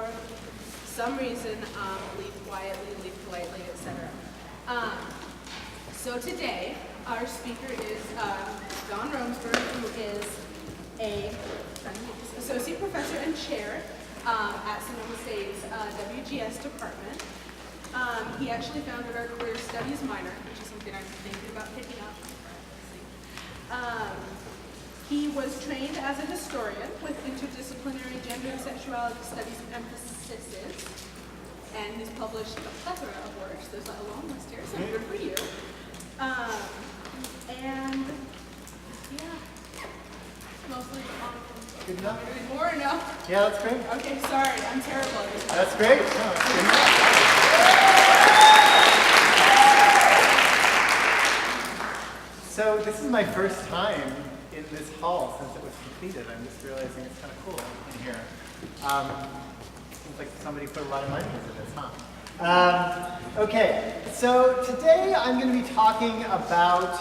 for some reason leave quietly, leave politely, etc. So today, our speaker is Don Romesburg, who is a associate professor and chair at Sonoma State's WGS department. He actually founded our queer studies minor, which is something I'm thinking about picking up. He was trained as a historian with interdisciplinary gender and sexuality studies emphases, and he's published a plethora of works. There's a long list here, so good for you. And yeah, mostly on. Good enough? More or no? Yeah, that's great. Okay, sorry, I'm terrible at this. That's great. No, that's good enough. So this is my first time in this hall since it was completed. I'm just realizing it's kind of cool in here. Seems like somebody put a lot of money into this, huh? Okay, so today I'm going to be talking about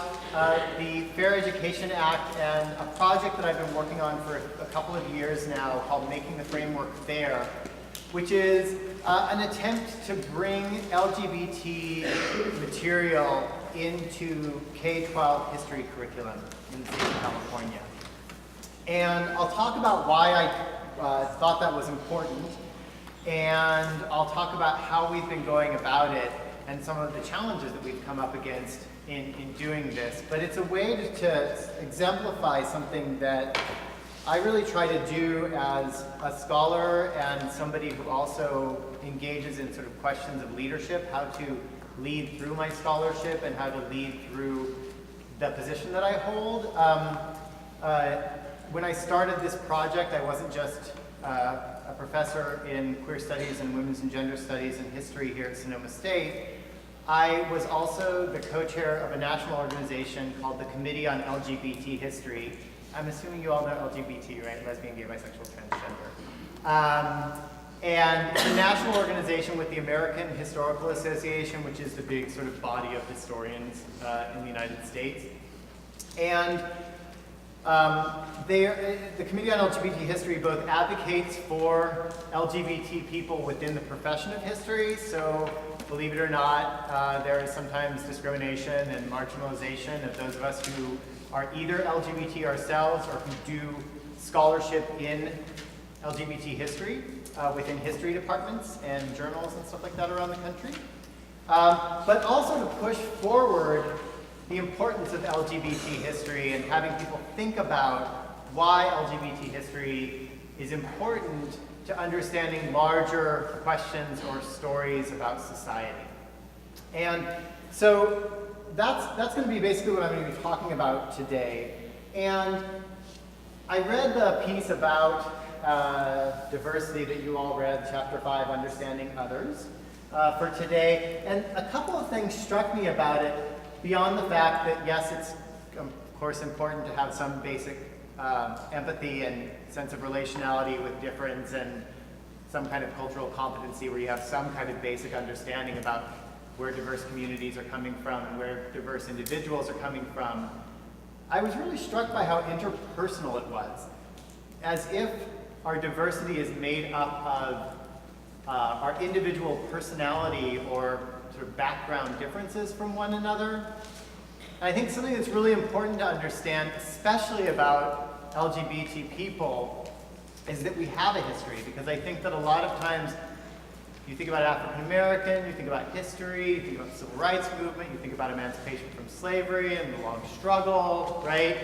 the Fair Education Act and a project that I've been working on for a couple of years now called Making the Framework Fair, which is an attempt to bring LGBT material into K-12 history curriculum in the state of California. And I'll talk about why I thought that was important, and I'll talk about how we've been going about it and some of the challenges that we've come up against in doing this. But it's a way to exemplify something that I really try to do as a scholar and somebody who also engages in sort of questions of leadership, how to lead through my scholarship and how to lead through the position that I hold. When I started this project, I wasn't just a professor in queer studies and women's and gender studies and history here at Sonoma State. I was also the co-chair of a national organization called the Committee on LGBT History. I'm assuming you all know LGBT, right? Lesbian, gay, bisexual, transgender. And it's a national organization with the American Historical Association, which is the big sort of body of historians in the United States. And the Committee on LGBT History both advocates for LGBT people within the profession of history. So, believe it or not, there is sometimes discrimination and marginalization of those of us who are either LGBT ourselves or who do scholarship in LGBT history within history departments and journals and stuff like that around the country. But also to push forward the importance of LGBT history and having people think about why LGBT history is important to understanding larger questions or stories about society. And so that's going to be basically what I'm going to be talking about today. And I read the piece about diversity that you all read, Chapter 5, Understanding Others, for today. And a couple of things struck me about it beyond the fact that, yes, it's of course important to have some basic empathy and sense of relationality with difference and some kind of cultural competency where you have some kind of basic understanding about where diverse communities are coming from and where diverse individuals are coming from. I was really struck by how interpersonal it was, as if our diversity is made up of our individual personality or sort of background differences from one another. And I think something that's really important to understand, especially about LGBT people, is that we have a history, because I think that a lot of times you think about African American, you think about history, you think about the civil rights movement, you think about emancipation from slavery and the long struggle, right?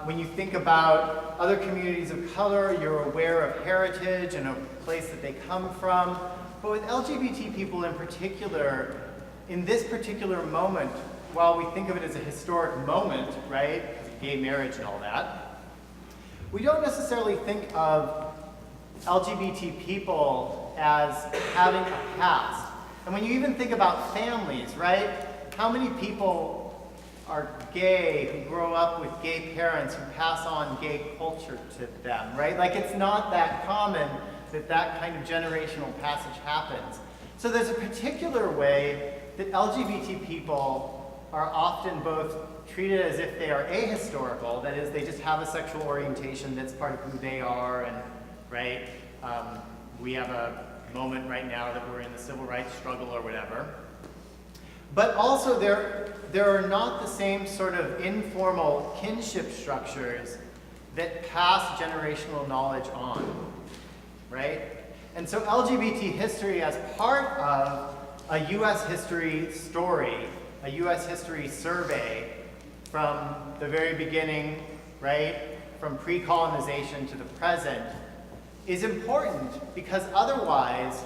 When you think about other communities of color, you're aware of heritage and a place that they come from. But with LGBT people in particular, in this particular moment, while we think of it as a historic moment, right, gay marriage and all that, we don't necessarily think of LGBT people as having a past. And when you even think about families, right, how many people are gay, who grow up with gay parents, who pass on gay culture to them, right? Like, it's not that common that that kind of generational passage happens. So there's a particular way that LGBT people are often both treated as if they are ahistorical, that is, they just have a sexual orientation that's part of who they are, and right, We have a moment right now that we're in the civil rights struggle or whatever. But also there are not the same sort of informal kinship structures that pass generational knowledge on, right? And so LGBT history as part of a US history story, a US history survey from the very beginning, right, from pre-colonization to the present, is important because otherwise,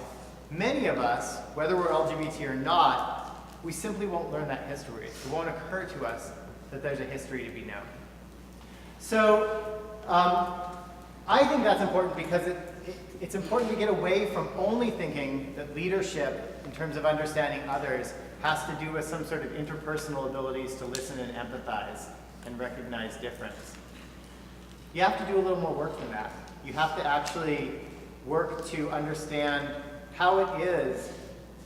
many of us, whether we're LGBT or not, we simply won't learn that history. It won't occur to us that there's a history to be known. So I think that's important because it's important to get away from only thinking that leadership, in terms of understanding others, has to do with some sort of interpersonal abilities to listen and empathize and recognize difference. You have to do a little more work than that. You have to actually work to understand how it is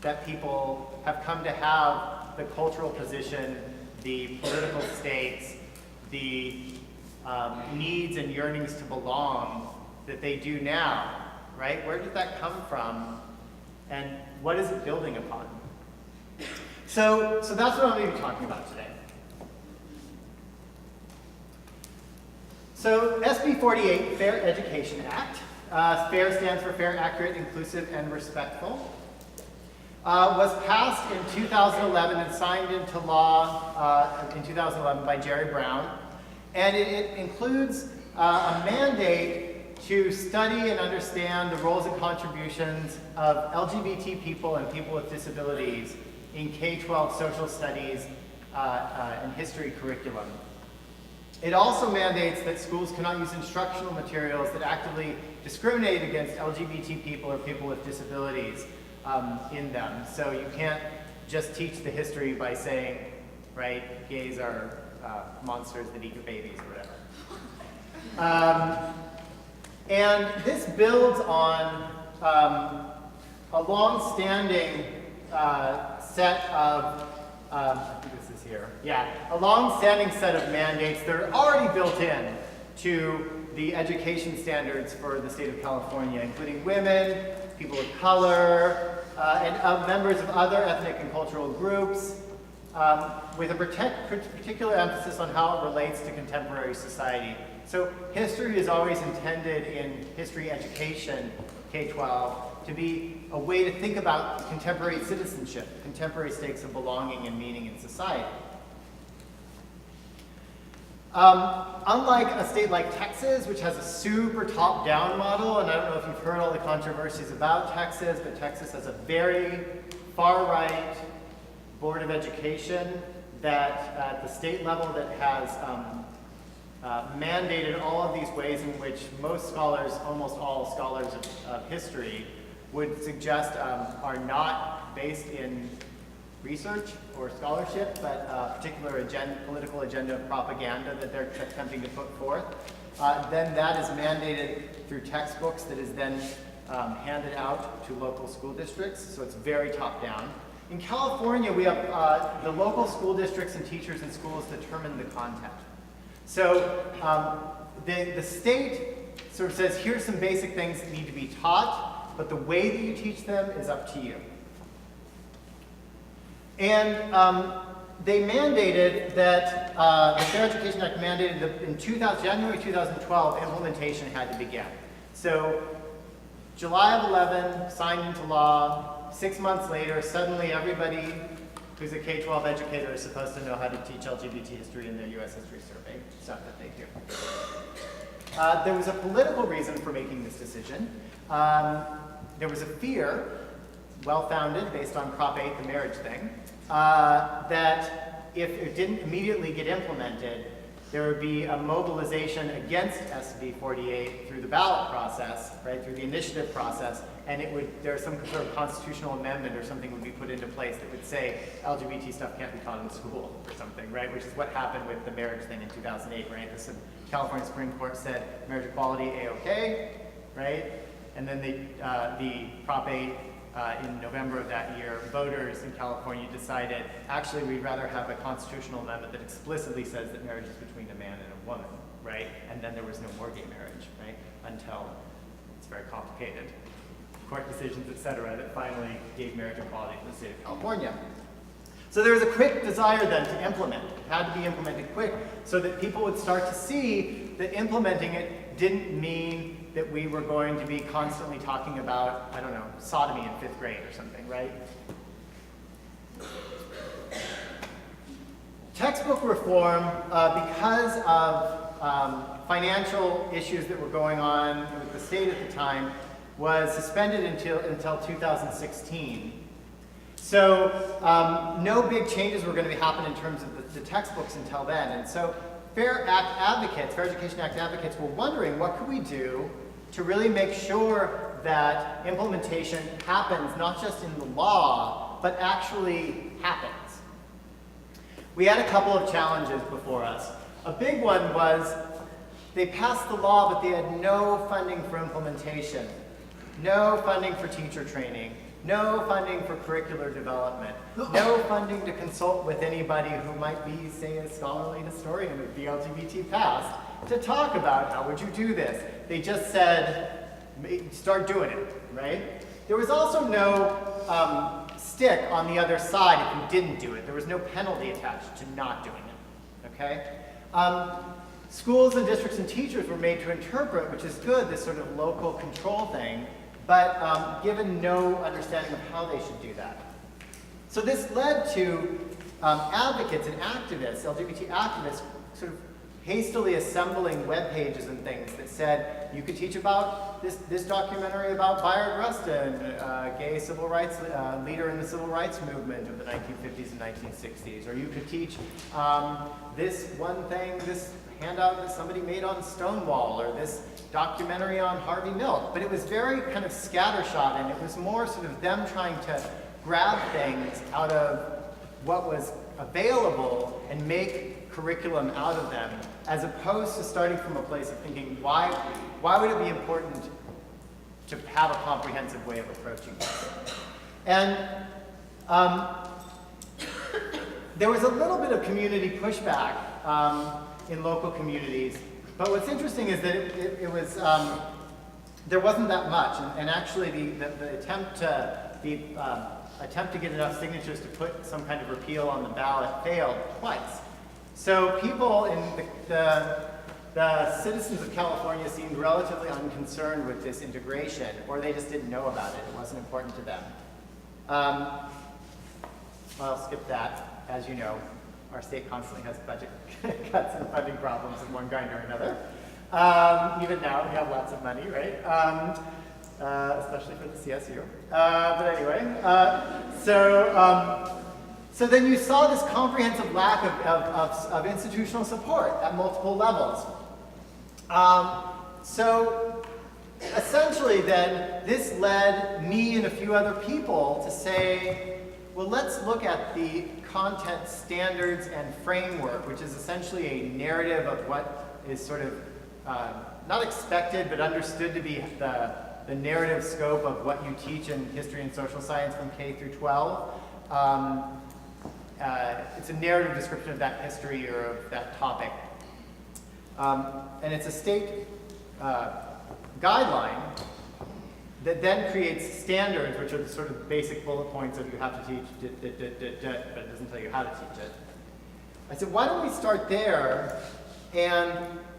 that people have come to have the cultural position, the political states, the needs and yearnings to belong that they do now, right? Where did that come from? And what is it building upon? So that's what I'm going to be talking about today. So SB 48, Fair Education Act. FAIR stands for Fair, Accurate, Inclusive, and Respectful. Was passed in 2011 and signed into law in 2011 by Jerry Brown. And it includes a mandate to study and understand the roles and contributions of LGBT people and people with disabilities in K-12 social studies and history curriculum. It also mandates that schools cannot use instructional materials that actively discriminate against LGBT people or people with disabilities in them. So you can't just teach the history by saying, right, gays are monsters that eat your babies or whatever. And this builds on a long-standing set of, I think this is here, yeah, a long-standing set of mandates that are already built in to the education standards for the state of California, including women, people of color, and members of other ethnic and cultural groups, with a particular emphasis on how it relates to contemporary society. So history is always intended in history education, K-12, to be a way to think about contemporary citizenship, contemporary stakes of belonging and meaning in society. Unlike a state like Texas, which has a super top-down model, and I don't know if you've heard all the controversies about Texas, but Texas has a very far-right Board of Education that at the state level that has mandated all of these ways in which most scholars, almost all scholars of history, would suggest are not based in research or scholarship, but a particular political agenda of propaganda that they're attempting to put forth. Then that is mandated through textbooks that is then handed out to local school districts, so it's very top-down. In California, we have the local school districts and teachers in schools determine the content. So the state sort of says, here's some basic things that need to be taught, but the way that you teach them is up to you. And they mandated that, the Fair Education Act mandated that in January 2012, implementation had to begin. So July of 11, signed into law. 6 months later, suddenly everybody who's a K-12 educator is supposed to know how to teach LGBT history in their US History Survey, stuff that they do. There was a political reason for making this decision. There was a fear, well-founded, based on Prop 8, the marriage thing, that if it didn't immediately get implemented, there would be a mobilization against SB 48 through the ballot process, right, through the initiative process, and there's some sort of constitutional amendment or something would be put into place that would say LGBT stuff can't be taught in school or something, right, which is what happened with the marriage thing in 2008, right? The California Supreme Court said marriage equality, A-OK, right? And then the Prop 8 in November of that year, voters in California decided, actually, we'd rather have a constitutional amendment that explicitly says that marriage is between a man and a woman, right? And then there was no more gay marriage, right? Until it's very complicated. court decisions, et cetera, that finally gave marriage equality to the state of California. So there was a quick desire then to implement. It had to be implemented quick so that people would start to see that implementing it didn't mean that we were going to be constantly talking about, I don't know, sodomy in 5th grade or something, right? Textbook reform, because of financial issues that were going on with the state at the time, was suspended until 2016. So no big changes were going to be happening in terms of the textbooks until then. And so Fair Education Act advocates were wondering, what could we do to really make sure that implementation happens, not just in the law, but actually happens? We had a couple of challenges before us. A big one was they passed the law, but they had no funding for implementation, no funding for teacher training, no funding for curricular development, no funding to consult with anybody who might be, say, a scholarly historian of the LGBT past to talk about how would you do this. They just said, start doing it, right? There was also no stick on the other side if you didn't do it. There was no penalty attached to not doing it, okay? Schools and districts and teachers were made to interpret, which is good, this sort of local control thing, but given no understanding of how they should do that. So this led to advocates and activists, LGBT activists, sort of hastily assembling web pages and things that said, you could teach about this documentary about Bayard Rustin, a gay civil rights leader in the civil rights movement of the 1950s and 1960s. Or you could teach this one thing, this handout that somebody made on Stonewall, or this documentary on Harvey Milk. But it was very kind of scattershot, and it was more sort of them trying to grab things out of what was available and make curriculum out of them, as opposed to starting from a place of thinking, why would it be important to have a comprehensive way of approaching this? And there was a little bit of community pushback in local communities, but what's interesting is that it was, there wasn't that much, and actually the attempt to get enough signatures to put some kind of repeal on the ballot failed twice. So people in the citizens of California seemed relatively unconcerned with this integration, or they just didn't know about it. It wasn't important to them. I'll skip that. As you know, our state constantly has budget cuts and funding problems of one kind or another. Even now, we have lots of money, right? Especially for the CSU. But anyway, so then you saw this comprehensive lack of institutional support at multiple levels. So essentially then, this led me and a few other people to say, well, let's look at the content standards and framework, which is essentially a narrative of what is sort of not expected, but understood to be the narrative scope of what you teach in history and social science from K through 12. It's a narrative description of that history or of that topic. And it's a state guideline that then creates standards, which are the sort of basic bullet points of you have to teach, but it doesn't tell you how to teach it. I said, why don't we start there and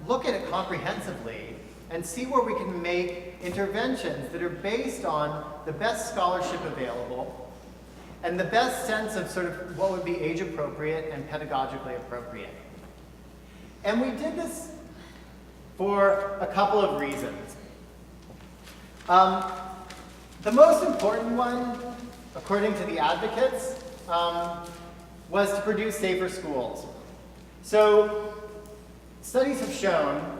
look at it comprehensively and see where we can make interventions that are based on the best scholarship available and the best sense of sort of what would be age appropriate and pedagogically appropriate. And we did this for a couple of reasons. The most important one, according to the advocates, was to produce safer schools. So studies have shown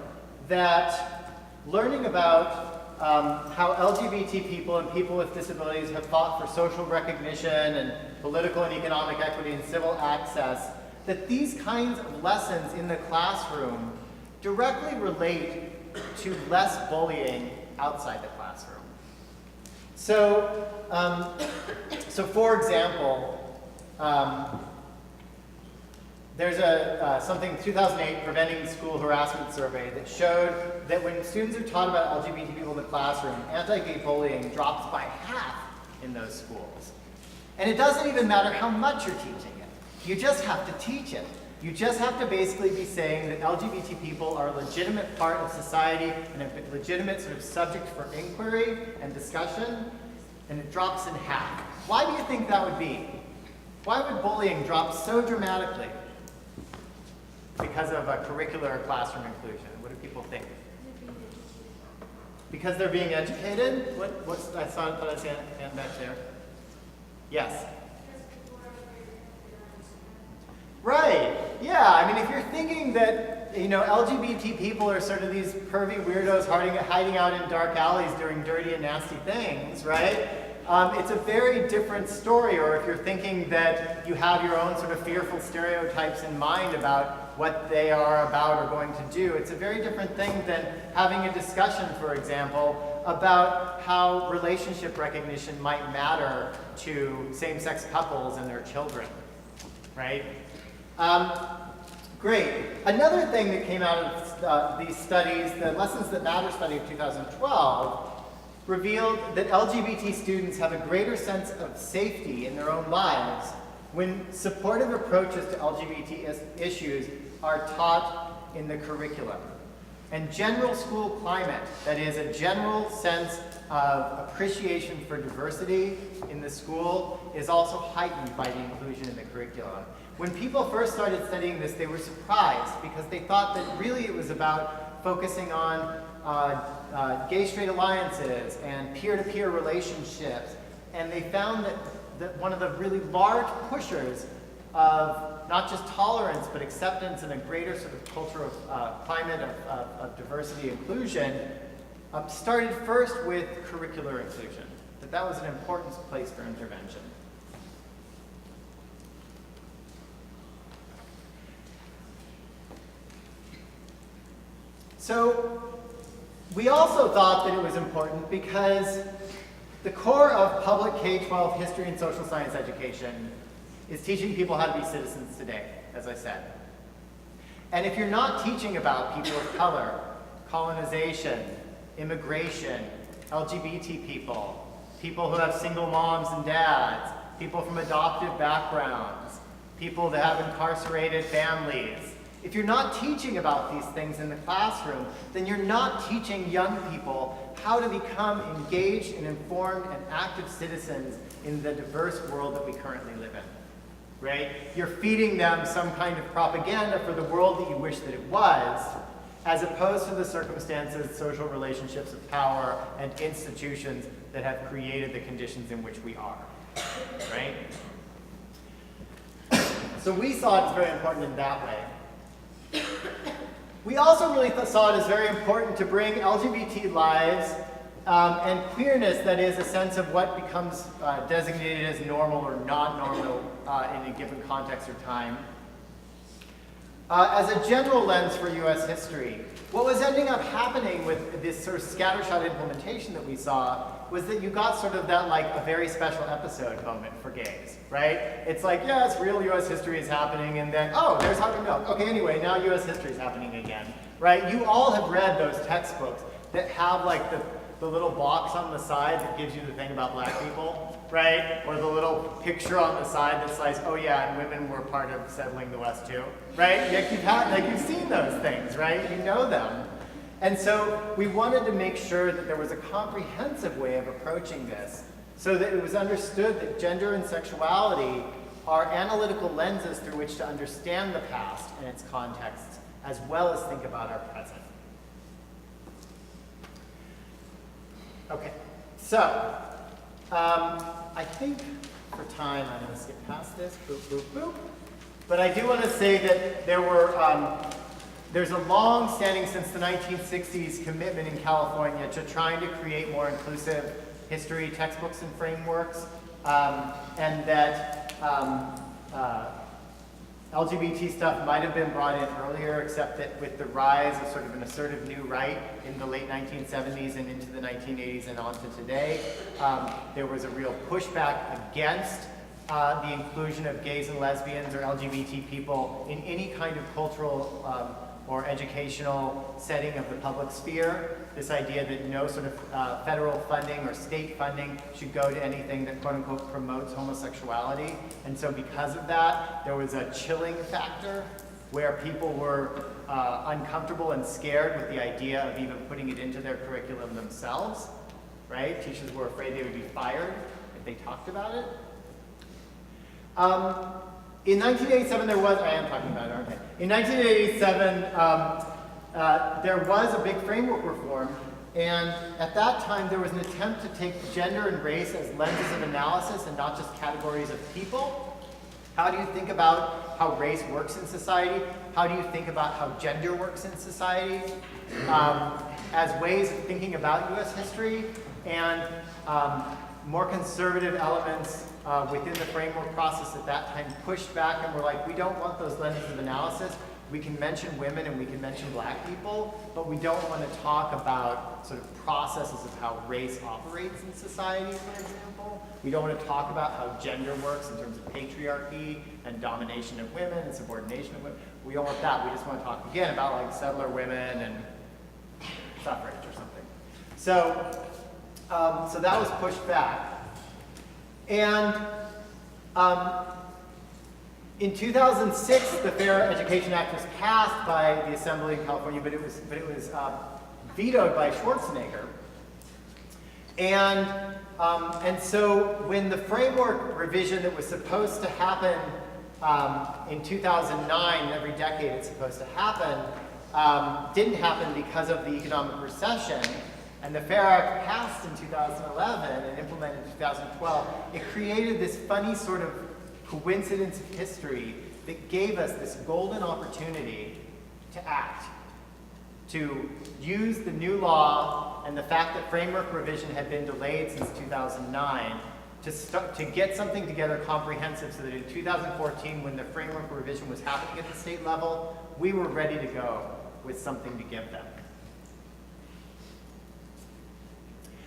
that learning about how LGBT people and people with disabilities have fought for social recognition and political and economic equity and civil access, that these kinds of lessons in the classroom directly relate to less bullying outside the classroom. So, for example, there's something 2008 Preventing School Harassment Survey that showed that when students are taught about LGBT people in the classroom, anti-gay bullying drops by half in those schools. And it doesn't even matter how much you're teaching it. You just have to teach it. You just have to basically be saying that LGBT people are a legitimate part of society and a legitimate sort of subject for inquiry and discussion, and it drops in half. Why do you think that would be? Why would bullying drop so dramatically? Because of a curricular or classroom inclusion. What do people think? Because they're being educated? I thought I said hand back there. Yes. Right. Yeah. I mean, if you're thinking that LGBT people are sort of these pervy weirdos hiding out in dark alleys doing dirty and nasty things, right? It's a very different story. Or if you're thinking that you have your own sort of fearful stereotypes in mind about what they are about or going to do, it's a very different thing than having a discussion, for example, about how relationship recognition might matter to same-sex couples and their children, right? Great. Another thing that came out of these studies, the Lessons That Matter study of 2012, revealed that LGBT students have a greater sense of safety in their own lives when supportive approaches to LGBT issues are taught in the curriculum. And general school climate, that is a general sense of appreciation for diversity in the school, is also heightened by the inclusion in the curriculum. When people first started studying this, they were surprised because they thought that really it was about focusing on gay-straight alliances and peer-to-peer relationships. And they found that one of the really large pushers of not just tolerance, but acceptance and a greater sort of culture of climate of diversity inclusion started first with curricular inclusion, that was an important place for intervention. So we also thought that it was important because the core of public K-12 history and social science education is teaching people how to be citizens today, as I said. And if you're not teaching about people of color, colonization, immigration, LGBT people, people who have single moms and dads, people from adoptive backgrounds, people that have incarcerated families, if you're not teaching about these things in the classroom, then you're not teaching young people how to become engaged and informed and active citizens in the diverse world that we currently live in, right? You're feeding them some kind of propaganda for the world that you wish that it was, as opposed to the circumstances, social relationships of power, and institutions that have created the conditions in which we are, right? So we saw it as very important in that way. We also really saw it as very important to bring LGBT lives and queerness, that is, a sense of what becomes designated as normal or not normal in a given context or time, as a general lens for US history. What was ending up happening with this sort of scattershot implementation that we saw was that you got sort of that like a very special episode moment for gays, right? It's like, yes, real US history is happening, and then, oh, there's how to milk. Okay, anyway, now US history is happening again, right? You all have read those textbooks that have like the little box on the side that gives you the thing about black people, right? Or the little picture on the side that says, oh yeah, and women were part of settling the West too, right? You've seen those things, right? You know them. And so we wanted to make sure that there was a comprehensive way of approaching this so that it was understood that gender and sexuality are analytical lenses through which to understand the past and its contexts, as well as think about our present. Okay, so I think for time I'm going to skip past this, boop, boop, boop. But I do want to say that there's a long-standing, since the 1960s, commitment in California to trying to create more inclusive history textbooks and frameworks, and that LGBT stuff might have been brought in earlier, except that with the rise of sort of an assertive new right in the late 1970s and into the 1980s and on to today, there was a real pushback against the inclusion of gays and lesbians or LGBT people in any kind of cultural or educational setting of the public sphere. This idea that no sort of federal funding or state funding should go to anything that quote unquote promotes homosexuality. And so because of that, there was a chilling factor where people were uncomfortable and scared with the idea of even putting it into their curriculum themselves, right? Teachers were afraid they would be fired if they talked about it. In 1987, there was, I am talking about it, aren't I? In 1987, there was a big framework reform, and at that time, there was an attempt to take gender and race as lenses of analysis and not just categories of people. How do you think about how race works in society? How do you think about how gender works in society? As ways of thinking about US history, and more conservative elements within the framework process at that time pushed back and were like, we don't want those lenses of analysis. We can mention women and we can mention black people, but we don't want to talk about sort of processes of how race operates in society, for example. We don't want to talk about how gender works in terms of patriarchy and domination of women and subordination of women. We don't want that. We just want to talk again about like settler women and suffrage or something. So, so that was pushed back. And in 2006, the Fair Education Act was passed by the Assembly in California, but it was vetoed by Schwarzenegger. And so when the framework revision that was supposed to happen in 2009, every decade it's supposed to happen, didn't happen because of the economic recession, and the FAIR Act passed in 2011 and implemented in 2012, it created this funny sort of coincidence of history that gave us this golden opportunity to act, to use the new law and the fact that framework revision had been delayed since 2009 to get something together comprehensive so that in 2014, when the framework revision was happening at the state level, we were ready to go with something to give them.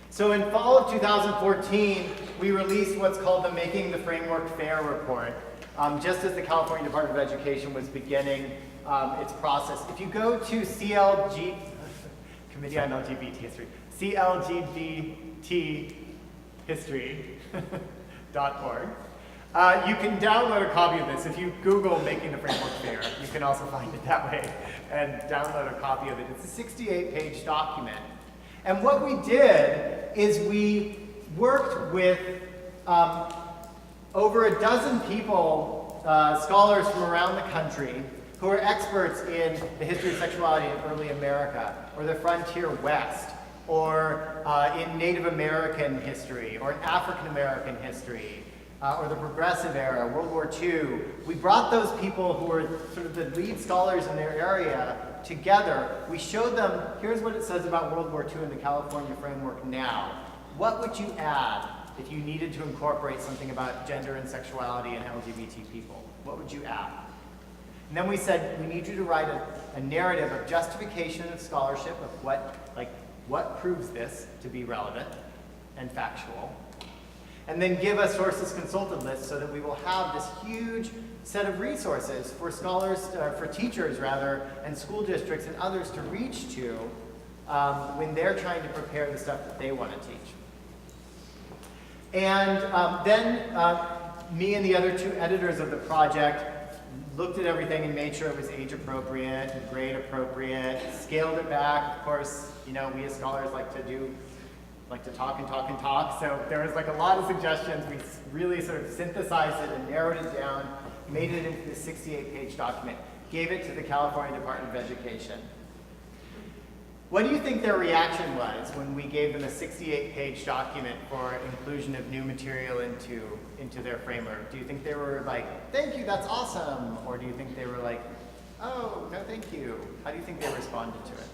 So in fall of 2014, we released what's called the Making the Framework Fair report, just as the California Department of Education was beginning its process. If you go to Committee on LGBT History, clgbthistory.org, you can download a copy of this. If you Google Making the Framework Fair, you can also find it that way and download a copy of it. It's a 68-page document. And what we did is we worked with over a dozen people, scholars from around the country, who are experts in the history of sexuality in early America, or the frontier West, or in Native American history, or in African American history, or the Progressive Era, World War II. We brought those people who were sort of the lead scholars in their area together. We showed them, here's what it says about World War II in the California framework now. What would you add if you needed to incorporate something about gender and sexuality and LGBT people? What would you add? And then we said, we need you to write a narrative of justification of scholarship of what proves this to be relevant and factual. And then give a sources consulted list so that we will have this huge set of resources for scholars, for teachers rather, and school districts and others to reach to when they're trying to prepare the stuff that they want to teach. And then me and the other two editors of the project looked at everything and made sure it was age appropriate and grade appropriate, scaled it back. Of course, you know, we as scholars like to talk and talk and talk. So there was like a lot of suggestions. We really sort of synthesized it and narrowed it down, made it into this 68-page document, gave it to the California Department of Education. What do you think their reaction was when we gave them a 68-page document for inclusion of new material into their framework? Do you think they were like, thank you, that's awesome? Or do you think they were like, oh, no thank you? How do you think they responded to it?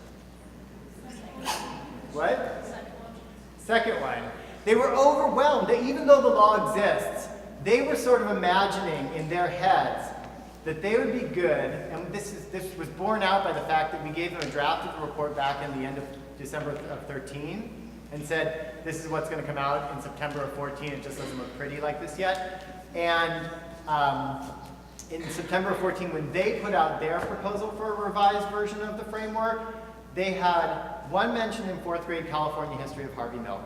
What? Second one. They were overwhelmed. Even though the law exists, they were sort of imagining in their heads that they would be good, and this was borne out by the fact that we gave them a draft of the report back in the end of December of 13 and said, this is what's going to come out in September of 14. It just doesn't look pretty like this yet. And in September 14, when they put out their proposal for a revised version of the framework, they had one mention in 4th grade California history of Harvey Milk.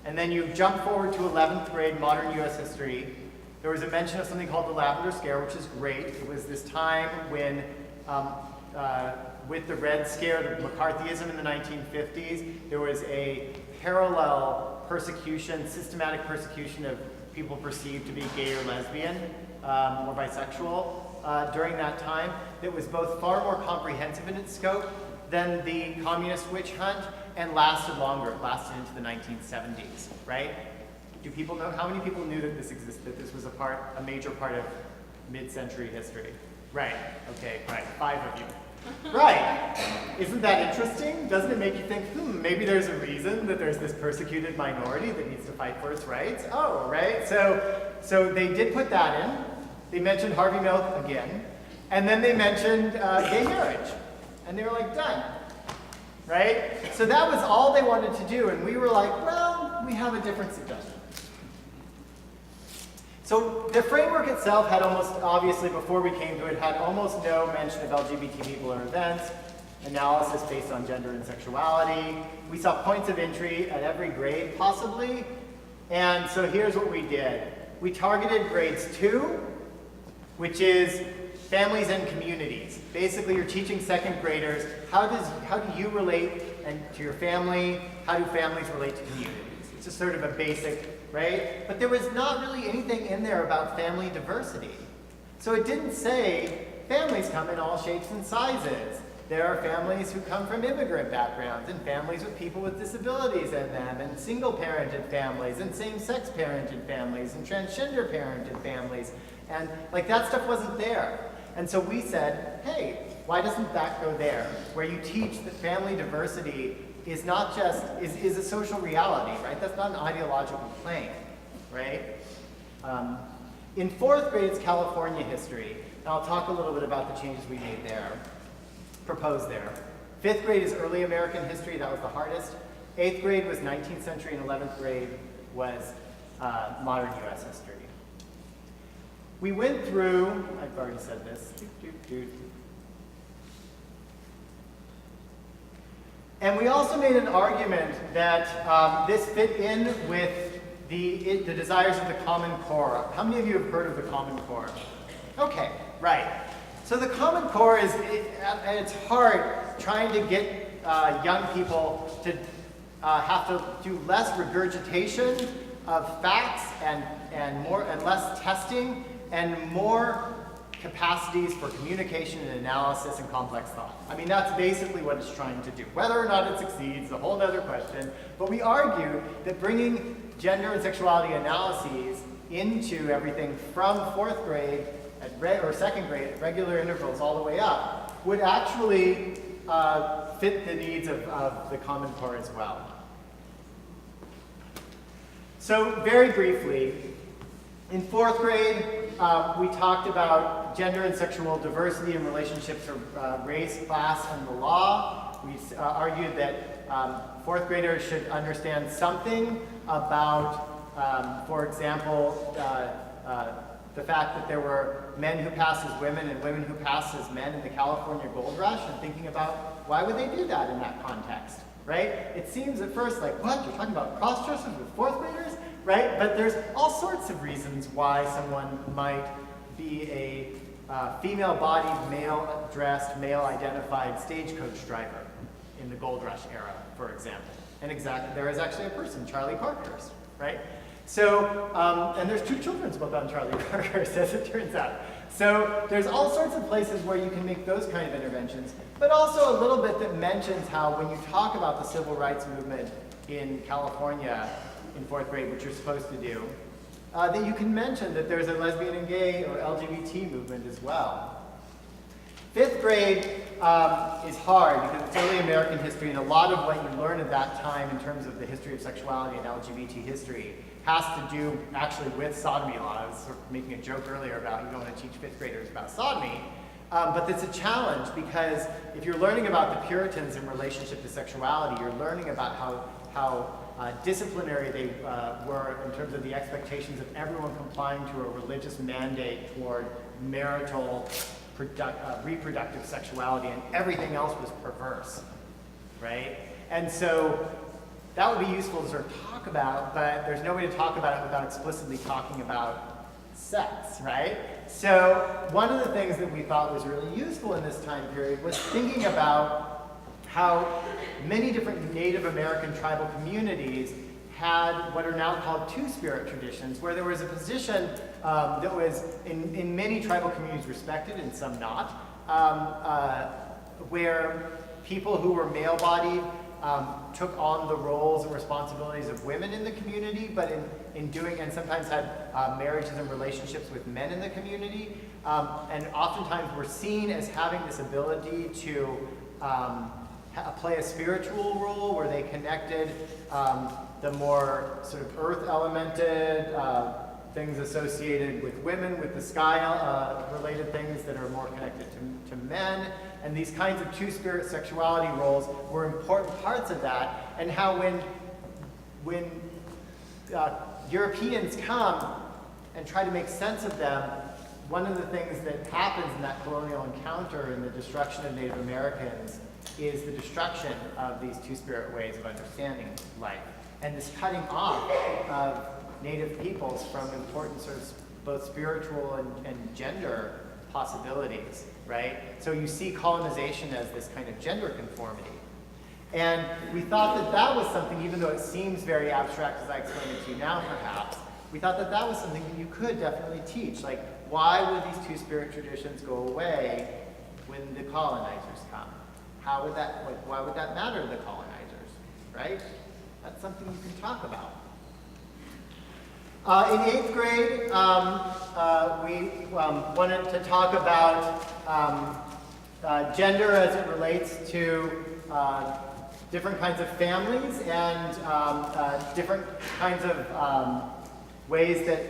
And then you jump forward to 11th grade modern US history. There was a mention of something called the Lavender Scare, which is great. It was this time when, with the Red Scare, the McCarthyism in the 1950s, there was a parallel persecution, systematic persecution of people perceived to be gay or lesbian or bisexual during that time that was both far more comprehensive in its scope than the communist witch hunt and lasted longer. It lasted into the 1970s, right? Do people know, how many people knew that this existed, that this was a major part of mid-century history? Right, okay, right, 5 of you. Right, isn't that interesting? Doesn't it make you think, maybe there's a reason that there's this persecuted minority that needs to fight for its rights? Oh, right, so they did put that in. They mentioned Harvey Milk again, and then they mentioned gay marriage. And they were like, done, right? So that was all they wanted to do, and we were like, well, we have a different suggestion. So the framework itself had almost, obviously before we came to it, had almost no mention of LGBT people or events, analysis based on gender and sexuality. We saw points of entry at every grade, possibly. And so here's what we did. We targeted grades 2, which is families and communities. Basically, you're teaching 2nd graders, how do you relate to your family? How do families relate to communities? It's just sort of a basic, right? But there was not really anything in there about family diversity. So it didn't say families come in all shapes and sizes. There are families who come from immigrant backgrounds and families with people with disabilities in them and single-parented families and same-sex parented families and transgender parented families. And like that stuff wasn't there. And so we said, hey, why doesn't that go there? Where you teach that family diversity is not just, is a social reality, right? That's not an ideological claim, right? In 4th grade, it's California history. And I'll talk a little bit about the changes we made there, proposed there. 5th grade is early American history, that was the hardest. 8th grade was 19th century, and 11th grade was modern US history. We went through, I've already said this, and we also made an argument that this fit in with the desires of the Common Core. How many of you have heard of the Common Core? Okay, right. So the Common Core is, at its heart, trying to get young people to have to do less regurgitation of facts and less testing and more capacities for communication and analysis and complex thought. I mean, that's basically what it's trying to do. Whether or not it succeeds is a whole other question, but we argue that bringing gender and sexuality analyses into everything from 4th grade or 2nd grade at regular intervals all the way up would actually fit the needs of the Common Core as well. So very briefly, in 4th grade, we talked about gender and sexual diversity in relationship to race, class, and the law. We argued that 4th graders should understand something about, for example, the fact that there were men who passed as women and women who passed as men in the California Gold Rush, and thinking about why would they do that in that context, right? It seems at first like, what, you're talking about cross-dressers with 4th graders? Right? But there's all sorts of reasons why someone might be a female-bodied, male-dressed, male-identified stagecoach driver in the Gold Rush era, for example. And there is actually a person, Charlie Parkhurst, right? So, and there's 2 children's book on Charlie Parkhurst, as it turns out. So there's all sorts of places where you can make those kind of interventions, but also a little bit that mentions how when you talk about the civil rights movement in California, in 4th grade, which you're supposed to do, that you can mention that there's a lesbian and gay or LGBT movement as well. 5th grade is hard because it's early American history, and a lot of what you learn at that time in terms of the history of sexuality and LGBT history has to do actually with sodomy law. I was sort of making a joke earlier about you don't want to teach 5th graders about sodomy, but it's a challenge because if you're learning about the Puritans in relationship to sexuality, you're learning about disciplinary they were in terms of the expectations of everyone complying to a religious mandate toward marital reproductive sexuality, and everything else was perverse, right? And so that would be useful to sort of talk about, but there's no way to talk about it without explicitly talking about sex, right? So one of the things that we thought was really useful in this time period was thinking about how many different Native American tribal communities had what are now called two-spirit traditions, where there was a position that was in many tribal communities respected and some not, where people who were male-bodied took on the roles and responsibilities of women in the community, but in doing, and sometimes had marriages and relationships with men in the community, and oftentimes were seen as having this ability to play a spiritual role where they connected the more sort of earth elemented things associated with women, with the sky related things that are more connected to men. And these kinds of two-spirit sexuality roles were important parts of that, and how when Europeans come and try to make sense of them, one of the things that happens in that colonial encounter and the destruction of Native Americans is the destruction of these two-spirit ways of understanding life, and this cutting off of Native peoples from important sort of both spiritual and gender possibilities, right? So you see colonization as this kind of gender conformity. And we thought that that was something, even though it seems very abstract as I explained it to you now perhaps, we thought that that was something that you could definitely teach. Like, why would these two-spirit traditions go away when the colonizers come? How would that, like, why would that matter to the colonizers, right? That's something you can talk about. In 8th grade, we wanted to talk about gender as it relates to different kinds of families and different kinds of ways that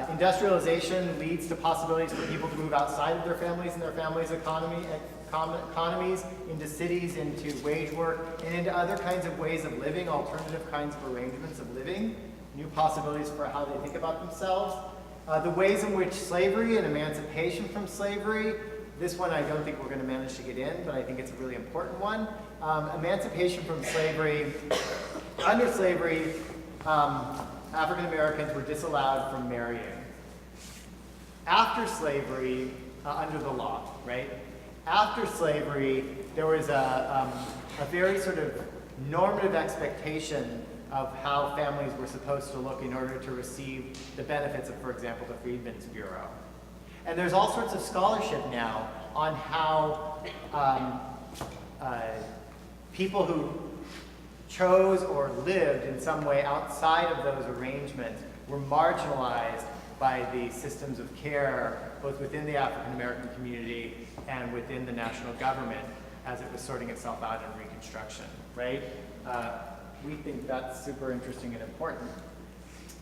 industrialization leads to possibilities for people to move outside of their families and their families' economies into cities, into wage work, and into other kinds of ways of living, alternative kinds of arrangements of living, new possibilities for how they think about themselves. The ways in which slavery and emancipation from slavery, this one I don't think we're going to manage to get in, but I think it's a really important one. Emancipation from slavery, under slavery, African Americans were disallowed from marrying. After slavery, under the law, right? After slavery, there was a very sort of normative expectation of how families were supposed to look in order to receive the benefits of, for example, the Freedmen's Bureau. And there's all sorts of scholarship now on how people who chose or lived in some way outside of those arrangements were marginalized by the systems of care, both within the African American community and within the national government as it was sorting itself out in Reconstruction, right? We think that's super interesting and important.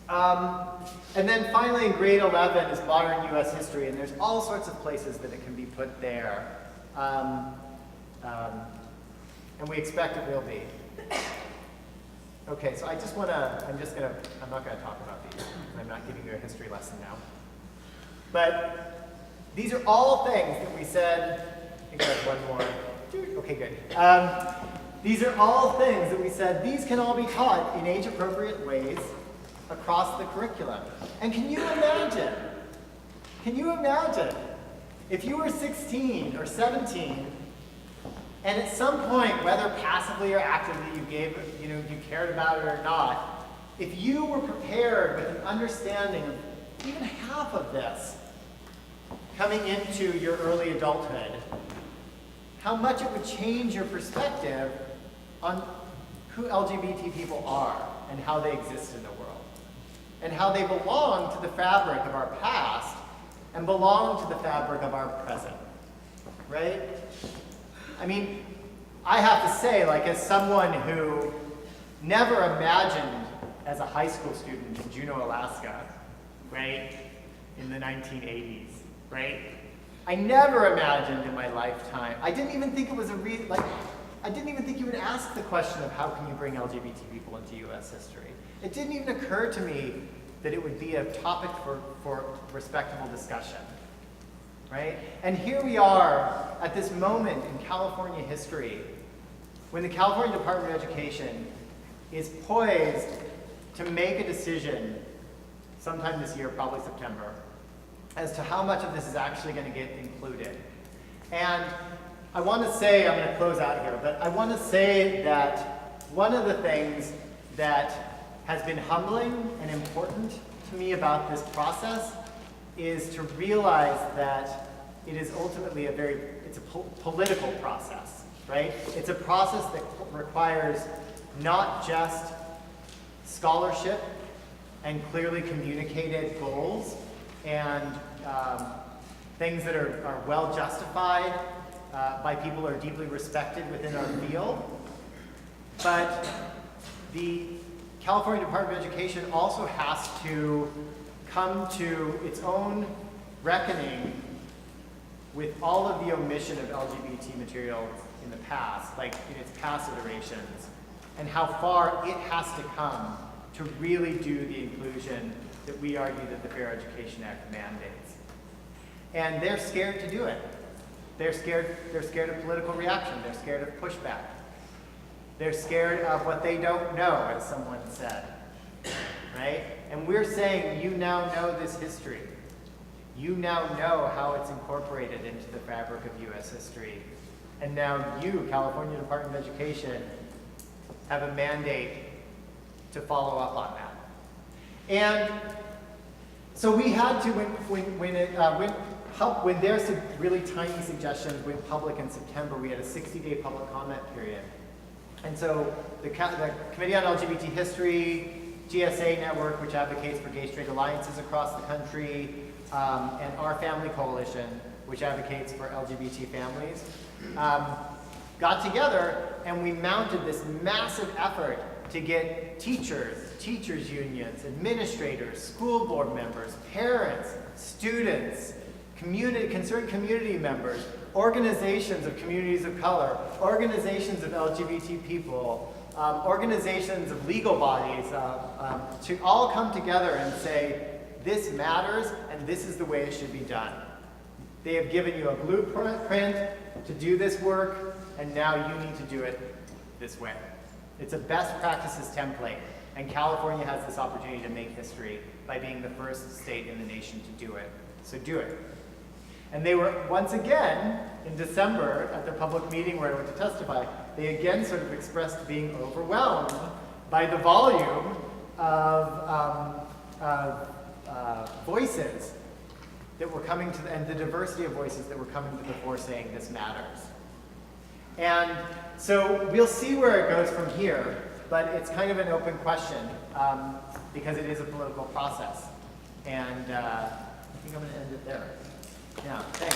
And then finally in grade 11 is modern US history, and there's all sorts of places that it can be put there. And we expect it will be. Okay, so I just want to, I'm not going to talk about these. I'm not giving you a history lesson now. But these are all things that we said, I think I have one more. Okay, good. These are all things that we said, these can all be taught in age-appropriate ways across the curriculum. And can you imagine if you were 16 or 17 and at some point, whether passively or actively you cared about it or not, if you were prepared with an understanding of even half of this coming into your early adulthood, how much it would change your perspective on who LGBT people are and how they exist in the world, and how they belong to the fabric of our past and belong to the fabric of our present, right? I mean, I have to say, like, as someone who never imagined as a high school student in Juneau, Alaska, right, in the 1980s, right? I never imagined in my lifetime, I didn't even think it was I didn't even think you would ask the question of how can you bring LGBT people into US history. It didn't even occur to me that it would be a topic for respectable discussion, right? And here we are at this moment in California history when the California Department of Education is poised to make a decision sometime this year, probably September, as to how much of this is actually going to get included. And I want to say, I'm going to close out here, but I want to say that one of the things that has been humbling and important to me about this process is to realize that it is ultimately it's a political process, right? It's a process that requires not just scholarship and clearly communicated goals and things that are well justified by people who are deeply respected within our field. But the California Department of Education also has to come to its own reckoning with all of the omission of LGBT material in the past, like in its past iterations, and how far it has to come to really do the inclusion that we argue that the Fair Education Act mandates. And they're scared to do it. They're scared of political reaction. They're scared of pushback. They're scared of what they don't know, as someone said, right? And we're saying, you now know this history. You now know how it's incorporated into the fabric of US history. And now you, California Department of Education, have a mandate to follow up on that. And so we had to, when there's some really tiny suggestions went public in September, we had a 60-day public comment period. And so the Committee on LGBT History, GSA Network, which advocates for gay straight alliances across the country, and Our Family Coalition, which advocates for LGBT families, got together and we mounted this massive effort to get teachers unions, administrators, school board members, parents, students, concerned community members, organizations of communities of color, organizations of LGBT people, organizations of legal bodies, to all come together and say, this matters and this is the way it should be done. They have given you a blueprint to do this work, and now you need to do it this way. It's a best practices template, and California has this opportunity to make history by being the first state in the nation to do it. So do it. And they were, once again, in December, at the public meeting where I went to testify, they again sort of expressed being overwhelmed by the volume of voices that were coming to, and the diversity of voices that were coming to the fore saying this matters. And so we'll see where it goes from here, but it's kind of an open question because it is a political process. And I think I'm going to end it there. Yeah, thanks.